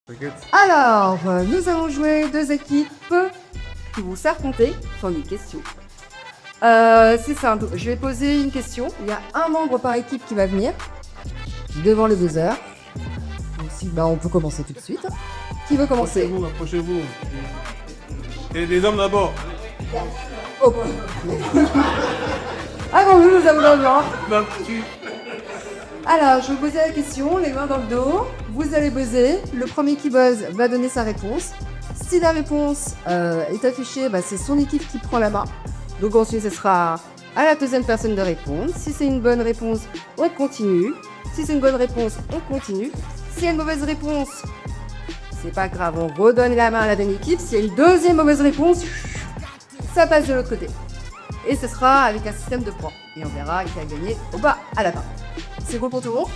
T'inquiète. Alors, nous allons jouer deux équipes qui vont s'affronter sur une question. C'est simple, je vais poser une question. Il y a un membre par équipe qui va venir devant le buzzer. Donc, si, on peut commencer tout de suite. Qui veut commencer? Approchez-vous, approchez-vous. Et les hommes d'abord. Oh, avant nous avons dans le genre. Non, tu... Alors, je vais vous poser la question, les mains dans le dos. Vous allez buzzer. Le premier qui buzz va donner sa réponse. Si la réponse est affichée, c'est son équipe qui prend la main. Donc ensuite, ce sera à la deuxième personne de répondre. Si c'est une bonne réponse, on continue. Si c'est une bonne réponse, on continue. S'il y a une mauvaise réponse, c'est pas grave, on redonne la main à la deuxième équipe. S'il y a une deuxième mauvaise réponse, ça passe de l'autre côté. Et ce sera avec un système de points. Et on verra qui a gagné au bas à la fin. C'est bon pour tout le monde?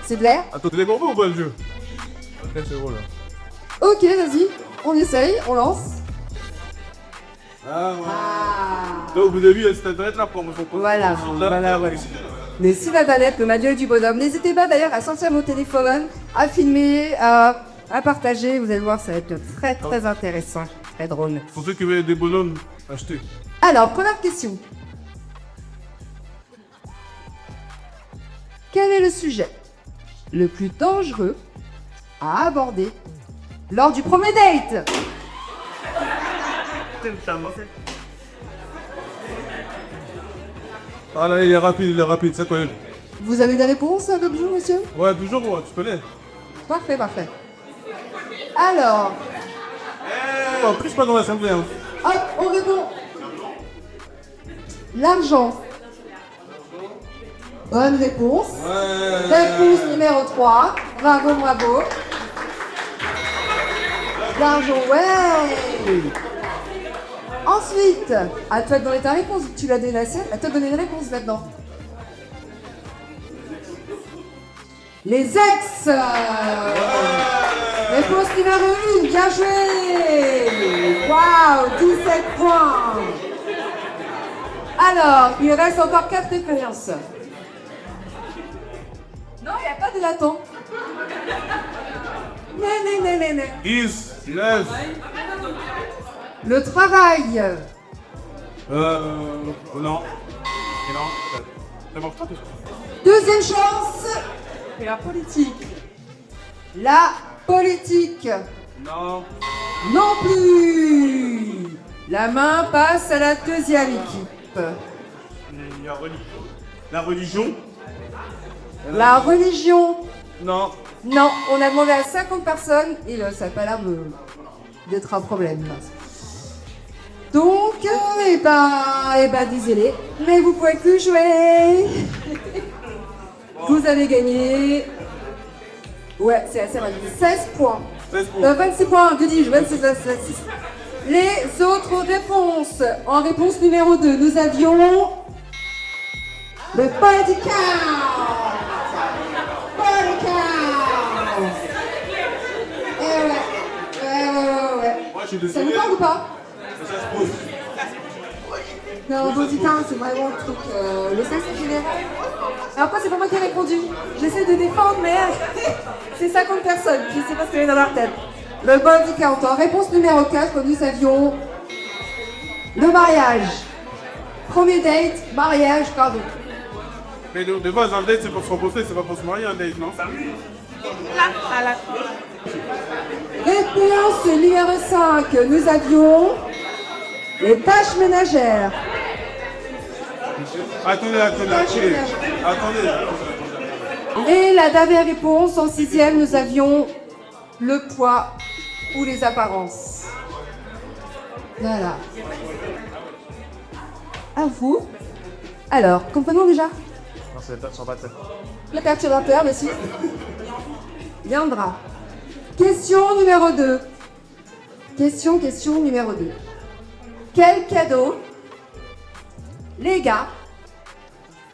C'est clair? Attends, t'es compris ou pas le jeu? Ok, c'est bon là. Ok, vas-y, on essaye, on lance. Ah, ouais. Donc vous avez vu, c'était internet là pour me faire Voilà, ouais. Mais si la planète, le manuel du bonhomme, n'hésitez pas d'ailleurs à sortir vos téléphones, à filmer, à partager. Vous allez voir, ça va être très très intéressant, très drôle. Pour ceux qui veulent des bonhommes, achetez. Alors, première question. Quel est le sujet le plus dangereux à aborder lors du premier date? Ah là, il est rapide, c'est quoi? Vous avez des réponses comme vous, monsieur? Ouais, toujours, ouais, tu connais. Parfait, parfait. Alors, Oh, plus pas dans l'assemblée. Hein. hop, on répond. L'argent. Bonne réponse. Réponse numéro 3. Bravo, bravo. L'argent, ouais. Ensuite, à toi de donner ta réponse. Tu l'as donné la sienne, à toi de donner une réponse maintenant. Les ex. Réponse numéro 1, bien joué. Waouh, 17 points. Alors, il reste encore 4 réponses. Non, il n'y a pas de latin. Non. 10, 9. Le travail. Non. Et non, ça marche pas tout ça. Deuxième chance. Et la politique. La politique. Non. Non plus. La main passe à la deuxième équipe. Il y a la religion. La religion. Non. Non, on a demandé à 50 personnes et ça n'a pas l'air d'être un problème. Donc, désolé, mais vous pouvez plus jouer. Vous avez gagné. Ouais, c'est assez rapide. 16 points. 16 points. 26 points, que dis-je, 26, 26. Les autres réponses. En réponse numéro 2, nous avions le Politica. Ouais. Moi, je suis Ça désolé. vous parle ou pas? Ça se pose. Non, Politica, c'est vraiment le truc. Le sexe en général. Après, c'est pas moi qui ai répondu. J'essaie de défendre, mais c'est 50 personnes. Je sais pas ce qu'il y a dans leur tête. Le Politica, en réponse numéro 4, nous avions le mariage. Premier date, mariage, pardon. Mais de base, un date, c'est pour se reposer, c'est pas pour se marier, un date, non? Réponse numéro 5, nous avions les tâches ménagères. Attendez. Et la dernière réponse, en 6e, nous avions le poids ou les apparences. Voilà. À vous. Alors, comprenons déjà Non, c'est pas ça. le perturbateur, monsieur. Viendra. Question numéro 2. Question numéro 2. Quel cadeau les gars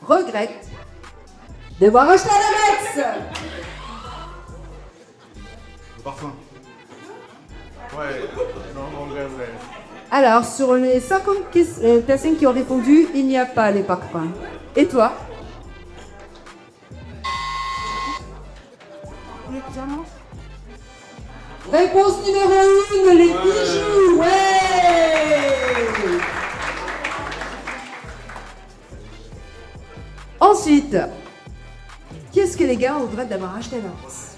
regrettent devoir acheter à la Mex? Le parfum. Ouais. Non, en vrai. Alors, sur les 50 personnes qui ont répondu, il n'y a pas les parfums. Et toi? Réponse numéro 1, les bijoux. Ouais. Ensuite, qu'est-ce que les gars regrettent d'avoir acheté à l'avance?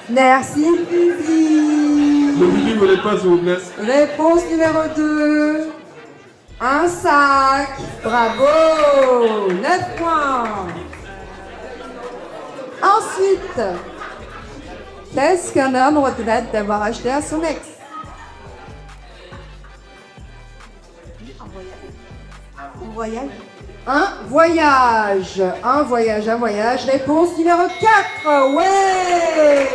Merci, Fifi. Le bijoux, vous voulez pas, s'il vous plaît? Réponse numéro 2. Un sac. Bravo. 9 points. Ensuite, qu'est-ce qu'un homme regrette d'avoir acheté à son ex? Un voyage. Un voyage. Réponse numéro 4. Ouais.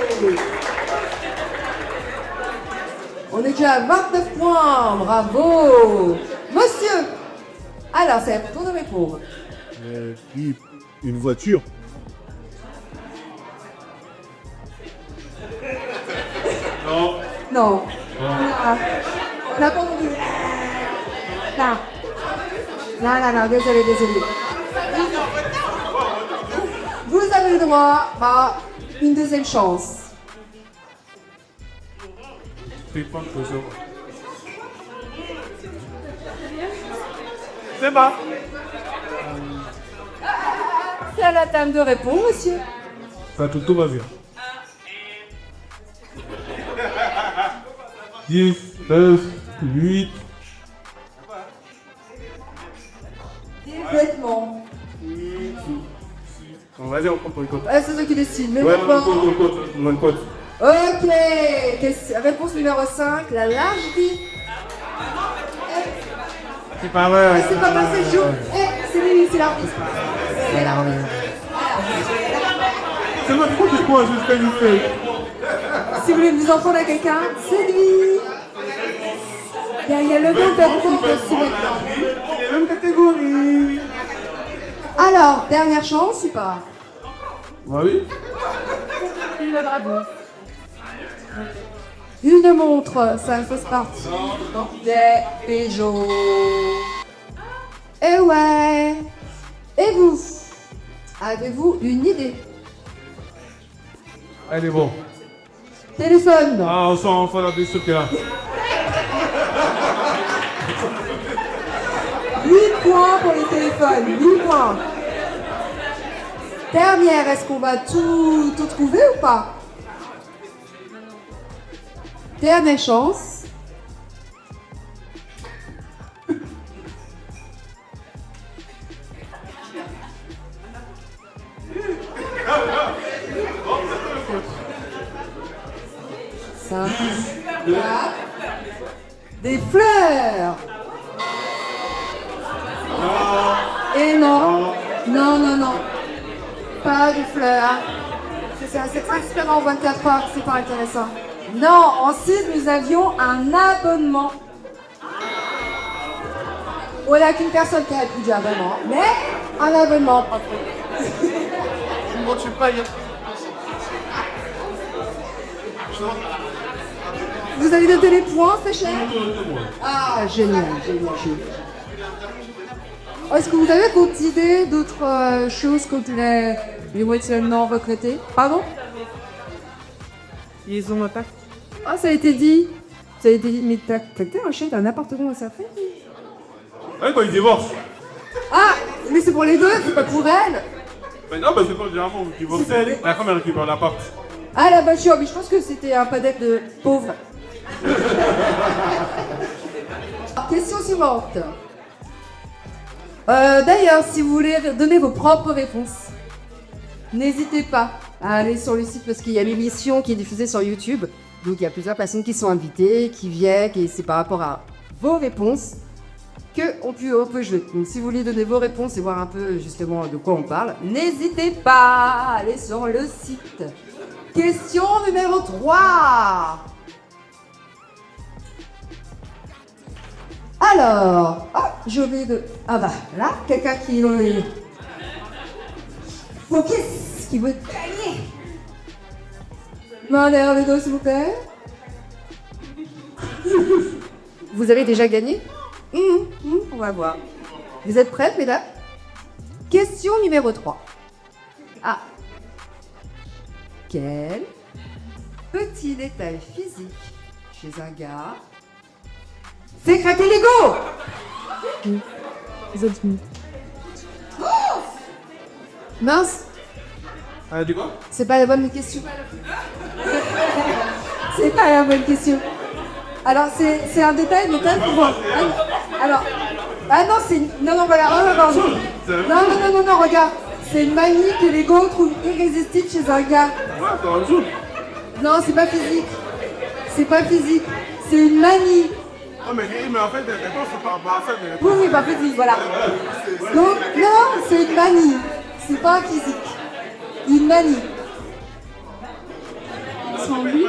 On est déjà à 29 points. Bravo. Monsieur. Alors, c'est à ton tour de répondre. Puis, une voiture. Non. Non. On n'a pas entendu. Non, désolé. Vous avez le droit à une deuxième chance. C'est pas possible. C'est pas. C'est à la table de répondre, monsieur. Ça, tout va bien. 10, 9, 8. Des vêtements. Vas-y, on compte, on compte. C'est ceux qui décident. Mais Ouais, vêtements. on compte. Ok. Réponse numéro 5, la large vie. C'est pas vrai. C'est pas passé le jour. C'est lui, c'est l'arbitre. C'est l'arbitre. C'est moi, pourquoi c'est quoi, jusqu'à une feuille? Si vous voulez vous en prendre à quelqu'un, c'est lui. Il y a le nom de réponse aussi maintenant. C'est la même catégorie. Alors, dernière chance ou pas? Bah oui. Une montre, ça fait partie des Peugeot. Et ouais. Et vous? Avez-vous une idée? Allez, bon. Téléphone. Ah, on sent enfin la blessure qu'il y a. 8 points pour les téléphones. 8 points. Dernière, est-ce qu'on va tout trouver ou pas? Dernière chance. Cinq, 4. Des fleurs. Et non. Non. Pas de fleurs. C'est extrêmement en 24 heures, c'est pas intéressant. Non, ensuite nous avions un abonnement. Voilà qu'une personne qui a répondu vraiment, mais un abonnement. Bon, tu payes. Vous avez noté les points, c'est cher? Ah, génial. Est-ce que vous avez d'autres idées, d'autres choses que les moitiés non retraités? Pardon? Ils ont attaqué. Ah, ça a été dit. Mais t'as un chien, t'as un appartement à sa fille? Ouais, quand ils divorcent. Ah, mais c'est pour les deux, c'est pas pour elle. Mais non, c'est pas généralement vous divorcez. La femme, elle récupère l'appart. Ah, la voiture, mais je pense que c'était un padette de pauvre. Question suivante. D'ailleurs, si vous voulez donner vos propres réponses, n'hésitez pas à aller sur le site parce qu'il y a l'émission qui est diffusée sur YouTube. Donc il y a plusieurs personnes qui sont invitées, qui viennent, et c'est par rapport à vos réponses qu'on peut jouer. Donc si vous voulez donner vos réponses et voir un peu justement de quoi on parle, n'hésitez pas à aller sur le site. Question numéro 3. Alors, j'ai oublié de... Ah bah, là, quelqu'un qui... Focus, qui veut gagner. Main derrière le dos, s'il vous plaît. Vous avez déjà gagné? On va voir. Vous êtes prêts, mesdames? Question numéro 3. Ah, Quel petit détail physique chez un gars fait craquer l'ego? Les autres, Mince, Ah, du quoi? c'est pas la bonne question. C'est pas la bonne question. Alors, c'est un détail, mais quand même pour moi. Alors, ah non, c'est. Non, non, voilà. Oh, pardon. Non, regarde. C'est une manie que l'ego trouve irrésistible chez un gars. Ouais, c'est un jour. Non, c'est pas physique. C'est pas physique. C'est une manie. Oh, mais en fait, les réponses, c'est par rapport à ça. Mais... Oui, pas physique, voilà. Donc, non, c'est une manie. C'est pas physique. Une manie. sans lui.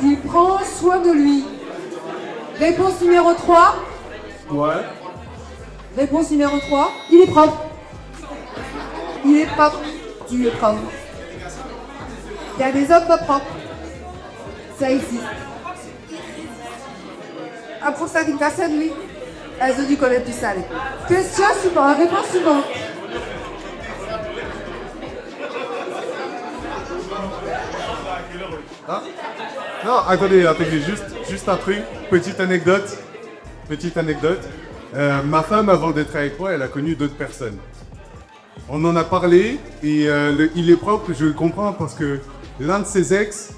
Il prend soin de lui. Réponse numéro 3. Ouais. Réponse numéro 3. Il est propre. Il est propre. Il est propre. Il y a des hommes pas propres. Ça existe. Ah, pour certaines personnes, oui. Elles ont dû connaître tout ça. Question suivante. Réponse suivante. Hein? Non, attendez, juste un truc, petite anecdote. Ma femme, avant d'être avec moi, elle a connu d'autres personnes. On en a parlé et il est propre, je le comprends parce que l'un de ses ex,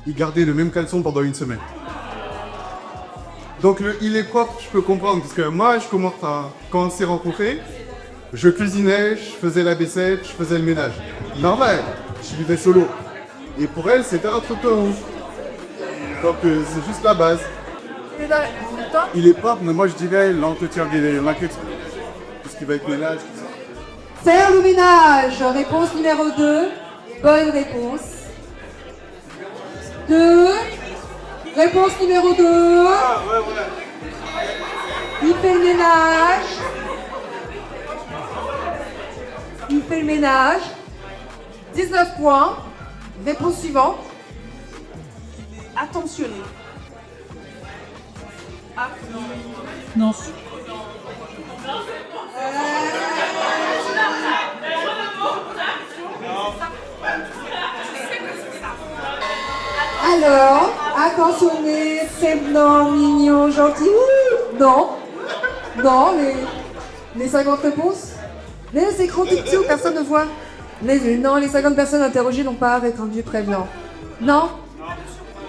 il gardait le même caleçon pendant une semaine. Donc il est propre, je peux comprendre parce que moi, quand on s'est rencontrés, je cuisinais, je faisais la vaisselle, je faisais le ménage. Normal, je vivais solo. Et pour elle, c'était un truc de ouf. Donc c'est juste la base. Il est propre, mais moi je dirais l'entretien tout ce qui va être ménage, tout ça. Faire le ménage. Réponse numéro 2. Bonne réponse. 2. Réponse numéro 2. Ah, ouais. Il fait le ménage. Il fait le ménage. 19 points. Réponse suivante. Attentionné. Non. Alors, attentionné, prévenant, mignon, gentil. Ouh, non. Non, les 50 réponses. Mais c'est écran tout petit où personne ne voit. Non, les 50 personnes interrogées n'ont pas répondu prévenant. Non.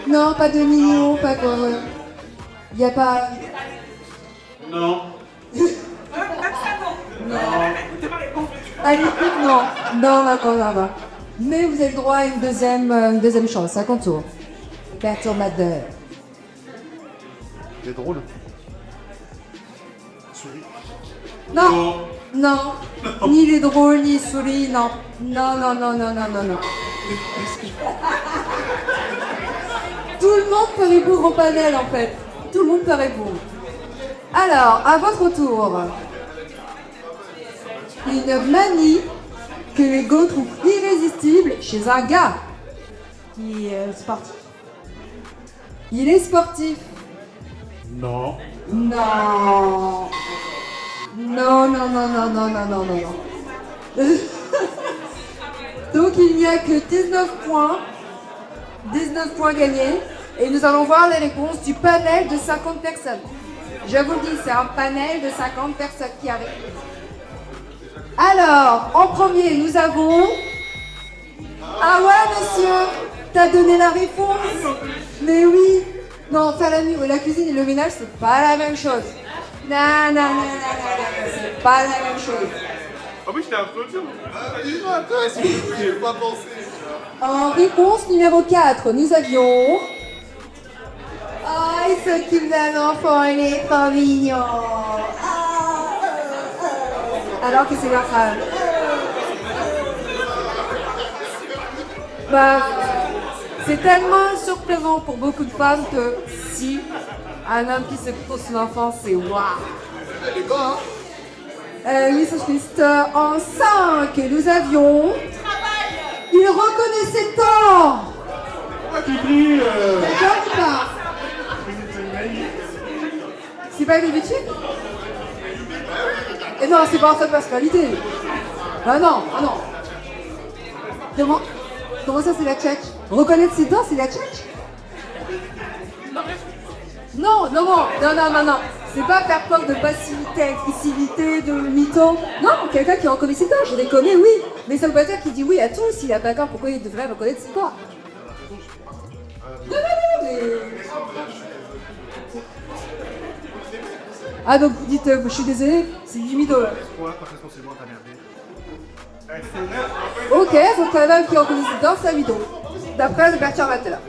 Non, pas de mignon, pas de... Il n'y a pas... Non. À l'écoute, non. Non, non. Mais vous avez le droit à une deuxième chance, 50 tours. Perturbateur. C'est drôle. Non. Non. Ni les drôles, ni les souris, non. Non. Tout le monde peut répondre au panel, en fait. Tout le monde peut répondre. Alors, à votre tour. Une manie que l'ego trouve irrésistible chez un gars. Qui est sportif. Il est sportif. Non. Non. Non. Donc il n'y a que 19 points. 19 points gagnés. Et nous allons voir les réponses du panel de 50 personnes. Je vous le dis, c'est un panel de 50 personnes qui arrivent. Alors, en premier, nous avons... Ah ouais, monsieur, t'as donné la réponse? Mais oui. Non, faire la cuisine et le ménage, c'est pas la même chose. Non, c'est pas la même chose. Ah oui, j'étais un peu dur. J'y ai pas pensé. En réponse numéro 4, nous avions... Ah, il s'occupe d'un enfant, il est trop mignon. Alors que c'est leur femme. Bah, c'est tellement surprenant pour beaucoup de femmes que si un homme qui s'occupe de son enfant, c'est waouh. Oui, socialiste. En 5, nous avions... Il reconnaissait tort. D'accord ou pas? C'est pas une habitude? Et non, c'est pas en sa personnalité. Ah non. Comment? Comment ça, c'est la tchatch? Reconnaître ses dents, c'est la tchatch? Non, non, non, non, non, non, non. C'est pas faire preuve de passivité, agressivité, de mytho. Non, quelqu'un qui reconnaît ses dents, je les connais, oui. Mais ça veut pas dire qu'il dit oui à tout. S'il a pas d'accord, pourquoi il devrait reconnaître ses dents? Non, non, non, mais... Ah, donc vous dites, je suis désolé, c'est du mytho, là. Ok, donc quand même qui reconnaît ses dents, c'est un mytho. D'après le perturbateur.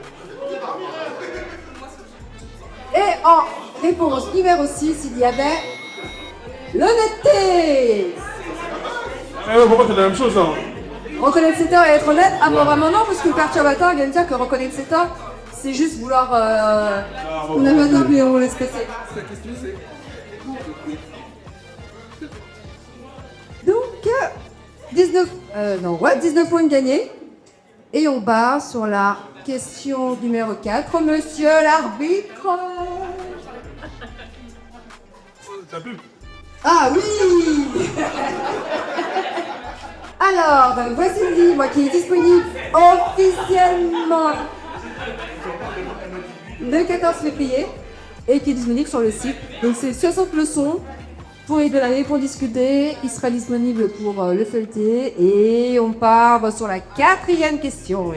Et en réponse numéro 6, il y avait l'honnêteté. Pourquoi c'est la même chose, hein? Reconnaître ses torts et être honnête? Ah bon, vraiment non, parce que le perturbateur vient de dire que reconnaître ses torts, c'est juste vouloir... On a maintenant, mais on laisse passer. Donc, 19 points gagnés. Et on bat sur la question numéro 4. Monsieur l'arbitre. Ça pue. Ah oui. Alors, donc voici le livre qui est disponible officiellement le 14 février et qui est disponible sur le site. Donc c'est 60 leçons pour aider l'année, pour discuter. Il sera disponible pour le feuilleter et on part sur la 4e question.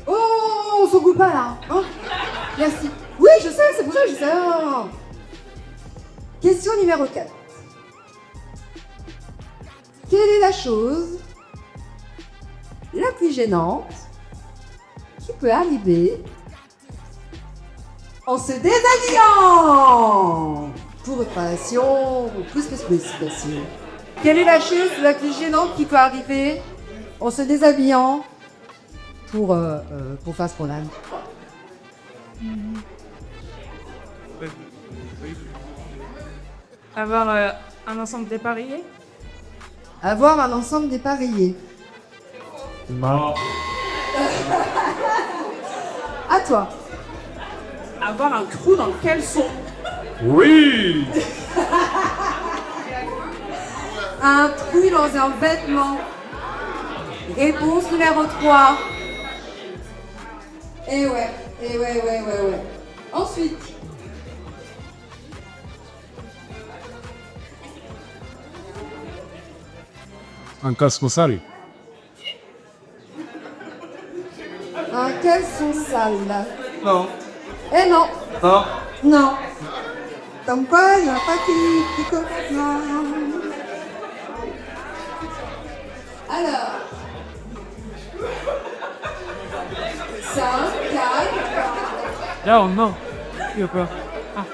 Oh, on s'en coupe pas là. Oh, merci. Oui, je sais, c'est pour ça que je sais. Oh. Question numéro 4. Quelle est la chose la plus gênante qui peut arriver en se déshabillant pour réparation ou plus que spécification? Quelle est la chose la plus gênante qui peut arriver en se déshabillant pour faire ce qu'on aime? Avoir un ensemble dépareillé. Avoir un ensemble dépareillé. Non. À toi. Avoir un trou dans le caleçon. Oui. Un trou dans un vêtement. Réponse numéro 3. Eh ouais, ouais. Ensuite. Un casque sale. Un caleçon sale. Non. Eh non. Non. Non. Comme quoi, il n'y a pas qui connaît. Non. Alors. 5, 4. Là, non. Il y a pas. Ah.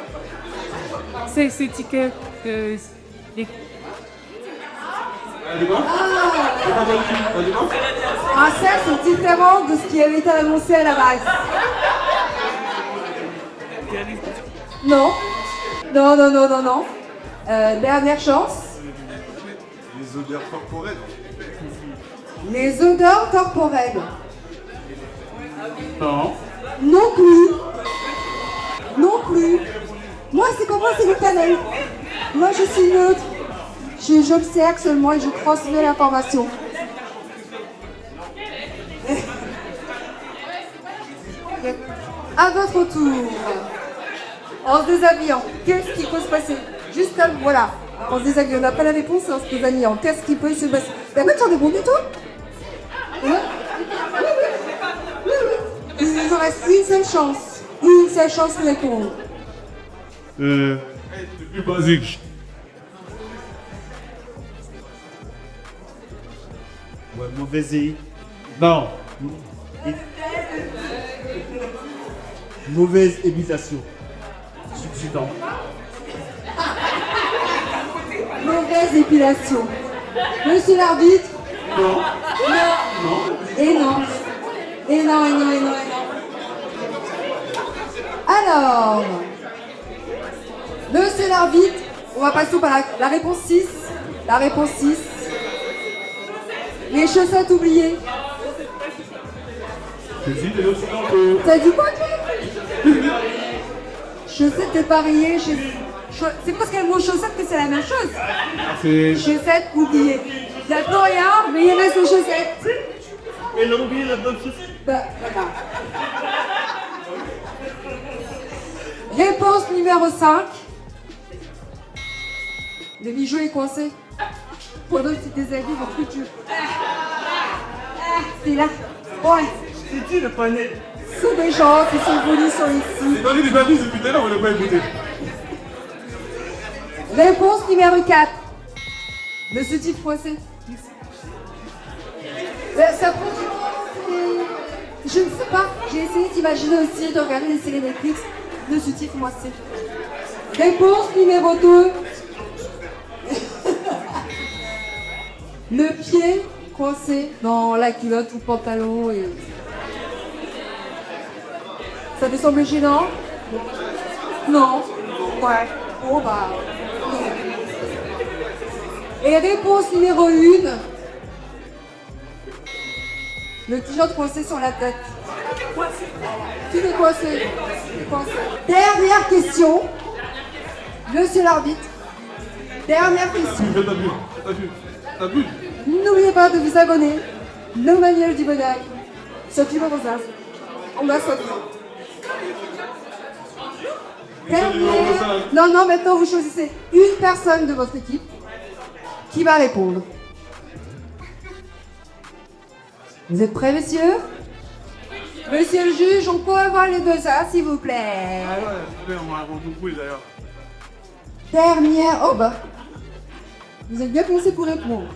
C'est ticket. Les... Un cercle, c'est différent de ce qui avait été annoncé à la base. Non. Non. Dernière chance. Les odeurs corporelles. Les odeurs corporelles. Non. Non plus. Non plus. Moi, c'est comment c'est le cannelle. Moi, je suis neutre. J'observe seulement et je transmets l'information. À votre tour. En se déshabillant, qu'est-ce qui peut se passer? Juste comme, voilà. En se déshabillant, on n'a pas la réponse, en se déshabillant. Qu'est-ce qui peut se passer? D'abord, tu en réponds du tout? Oui. Il vous reste une seule chance. Une seule chance de répondre. C'est plus basique. Ouais, mauvais œil. Non. Mauvaise imitation. Subsident. Mauvaise épilation. Monsieur l'arbitre? Non. Non. Et non. Et non. Alors, monsieur l'arbitre, on va passer par la réponse 6. La réponse 6. Les chaussettes oubliées. T'as dit quoi, toi? Chaussettes dépareillées, c'est parce qu'elle mot chaussette que c'est la même chose. C'est... Chaussettes oubliées. Maintenant, rien, mais il reste aux chaussettes. Et on a oublié la bonne chose. Bah, voilà. Réponse numéro 5. Le bijou est coincé. Pour d'autres, c'est des avis vont plus dur. C'est là. Ouais. C'est qui le panel? C'est des gens qui sont venus sur ici. Dans les avis depuis tout à l'heure, on l'a pas écouté. Réponse numéro 4. Le soutif coincé. Ça prend du temps. Je ne sais pas. J'ai essayé d'imaginer aussi de regarder les séries Netflix. Le soutif coincé. Réponse numéro 2. Le pied coincé dans la culotte ou le pantalon. Et... Ça te semble gênant? Non. Ouais. Bon bah. Et réponse numéro 1. Le t-shirt coincé sur la tête. Tout est coincé. Dernière question. Monsieur l'arbitre. Dernière question. T'as vu. N'oubliez pas de vous abonner. Le manuel du bonheur. Sophie Morozas. On va sauter. Non, maintenant vous choisissez une personne de votre équipe qui va répondre. Vous êtes prêts, messieurs? Monsieur le juge, on peut avoir les deux as, s'il vous plaît. Ah ouais, on va beaucoup d'ailleurs. Dernière. Oh bah. Vous êtes bien placé pour répondre.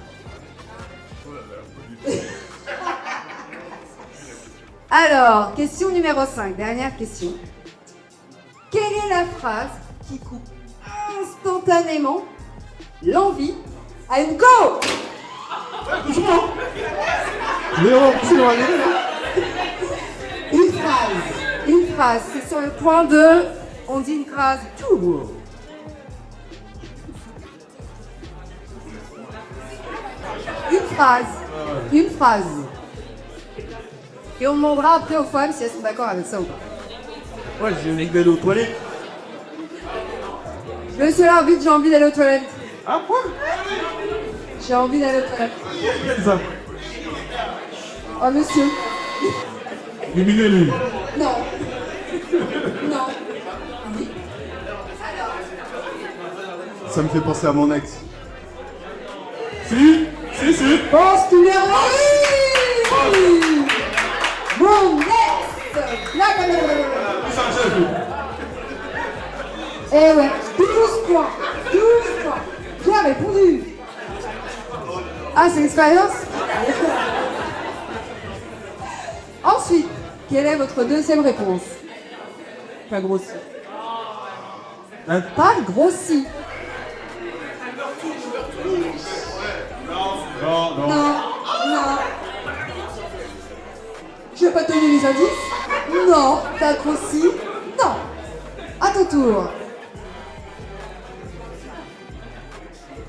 Alors, question numéro 5, dernière question. Quelle est la phrase qui coupe instantanément l'envie à une go? Une phrase, c'est sur le point de... On dit une phrase tout. Une phrase. Et on demandera après aux femmes si elles sont d'accord avec ça ou pas. Ouais, j'ai envie d'aller aux toilettes. Monsieur l'arbitre, j'ai envie d'aller aux toilettes. Ah, quoi? J'ai envie d'aller aux toilettes. C'est ça. Oh, monsieur. Éliminer lui. Non. Non. Oui. Ça me fait penser à mon ex. Si. Pense numéro 1. Mon ex. Eh ouais, 12 points. 12 points. Qui a répondu? Ah, c'est l'expérience? Ensuite, quelle est votre deuxième réponse? Pas grossi. Pas grossi. Non. Je vais pas te donner les indices. Non. T'as grossi. Non. À ton tour.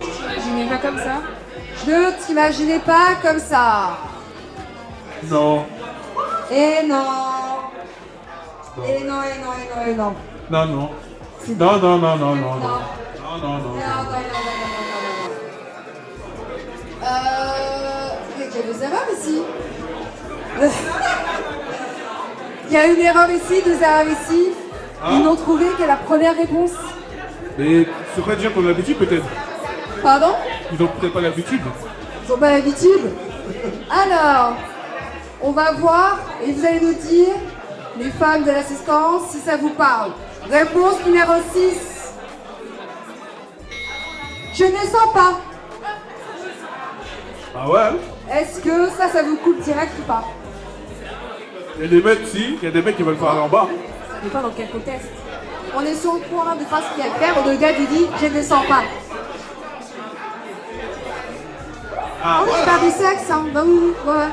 J'imaginais pas comme ça. Je t'imaginais pas comme ça. Non. Et non. Et non. Non. Non, non. Il y a deux erreurs ici. Il y a une erreur ici, deux erreurs ici. Ils n'ont trouvé que la première réponse. Mais c'est pas dire qu'on a l'habitude peut-être. Pardon? Ils ont peut-être pas l'habitude. Ils n'ont pas l'habitude. Alors, on va voir et vous allez nous dire, les femmes de l'assistance, si ça vous parle. Réponse numéro 6. Je ne sens pas. Ah ouais? Est-ce que ça vous coupe direct ou pas? Il y a des mecs, si. Il y a des mecs qui veulent faire en bas. Mais pas dans quel contexte? On est sur le point de faire ce qu'il y a à faire, où le gars lui dit je ne sens pas. Ah On parle du sexe, hein? Bah oui, ouais.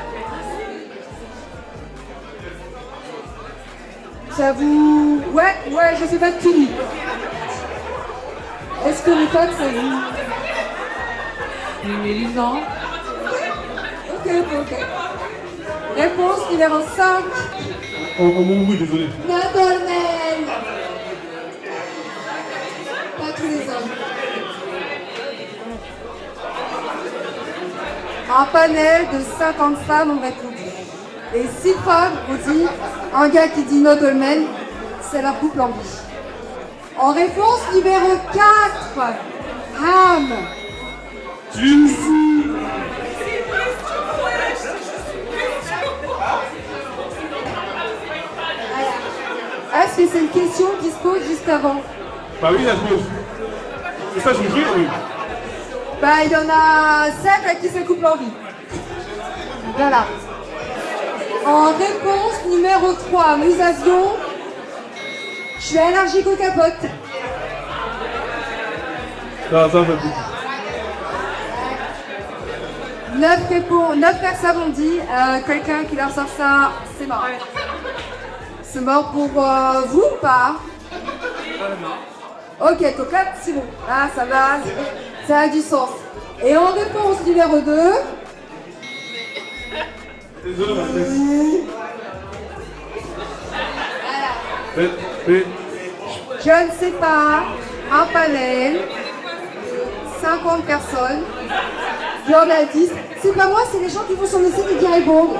Ça vous... Ouais, je sais pas de qui. Est-ce que les potes, ça vous... Mélisant. Ok. Réponse numéro 5. Oh mon oui, désolé. Madeleine. Pas tous les hommes. Un panel de 50 femmes ont répondu. Et 6 femmes ont dit, un gars qui dit Nobleman, c'est la couple en vie. En réponse numéro 4, Ham. Est-ce que c'est une question qui se pose juste avant? Bah oui, ça se pose. C'est ça, je me dis, oui. Bah, il y en a 7 à qui se couple en vie. Voilà. En réponse numéro 3, nous avions... Je suis allergique aux capotes. Ça fait beaucoup. 9 personnes ont dit, quelqu'un qui leur sort ça, c'est mort. C'est mort pour vous ou pas? Ok, donc là, c'est bon. Ah, ça va, ça a du sens. Et en réponse numéro 2... Désolé, mais... Je ne sais pas, un panel, 50 personnes, il y en a 10. C'est pas moi, c'est les gens qui vont sur le site et qui répondent.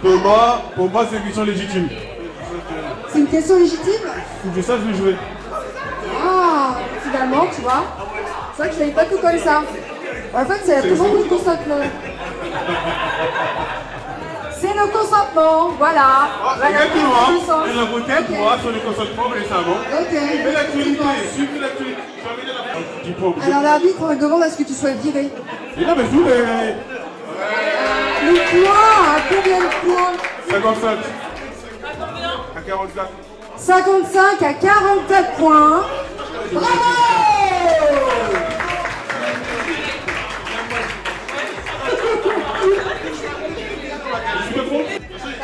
Pour moi, c'est une question légitime. C'est une question légitime? Faut que ça, je vais jouer. Ah, finalement, tu vois. C'est vrai que je n'avais pas tout comme ça. En fait, c'est tout le monde le consentement. C'est le consentement, voilà. Exactement. Et la voté pour moi sur le consentement récemment. Ok. Mais l'actualité, suivez l'actualité. Du pauvre. Alors l'arbitre me demande à ce que tu sois viré. Et là, mais je voulais. Le poids, à combien de points? 55. À 44. 55 à 44 points. Bravo!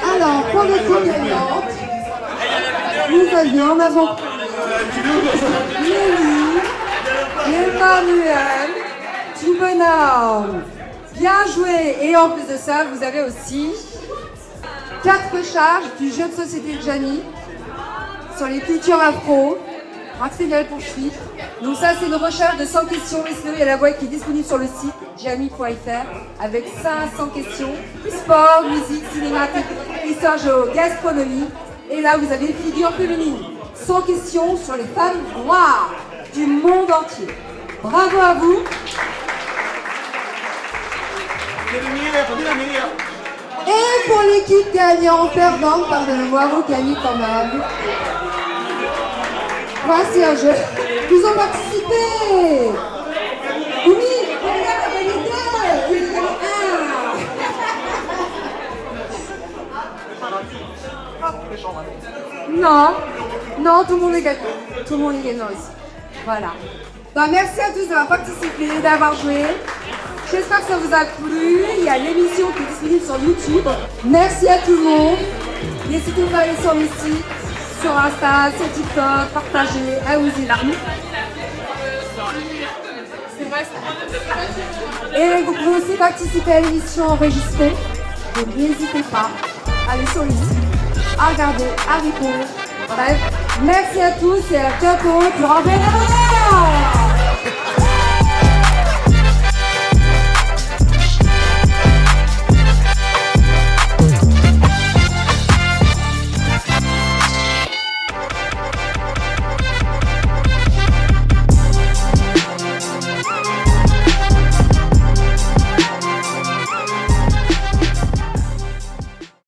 Alors, pour l'équipe gagnante, nous avions en avant Nelly, Emmanuel, Juvenal. Bien joué. Et en plus de ça, vous avez aussi 4 charges du jeu de société de Jamie sur les cultures afro, un trivial pour cheville. Donc ça, c'est une recherche de 100 questions et la boîte qui est disponible sur le site jamie.fr avec 500 questions, sport, musique, cinéma, histoire, géo, gastronomie. Et là, vous avez figure féminine. 100 questions sur les femmes noires du monde entier. Bravo à vous. Et pour l'équipe gagnante, perdante, pardonnez-moi, vos Camille quand même. Voici un jeu. Ils ont participé. Oui, regarde la qualité. Ils ont gagné un. Non, non, tout le monde est gagnant. Tout le monde est gagnant ici. Voilà. Bah, merci à tous d'avoir participé, d'avoir joué. J'espère que ça vous a plu. Il y a l'émission qui est disponible sur YouTube. Merci à tout le monde. N'hésitez pas à aller sur le site, sur Insta, sur TikTok, partager, à oser l'arme. Et vous pouvez aussi participer à l'émission enregistrée. Donc n'hésitez pas à aller sur le site, à regarder, à répondre. Bref, merci à tous et à bientôt pour un nouvel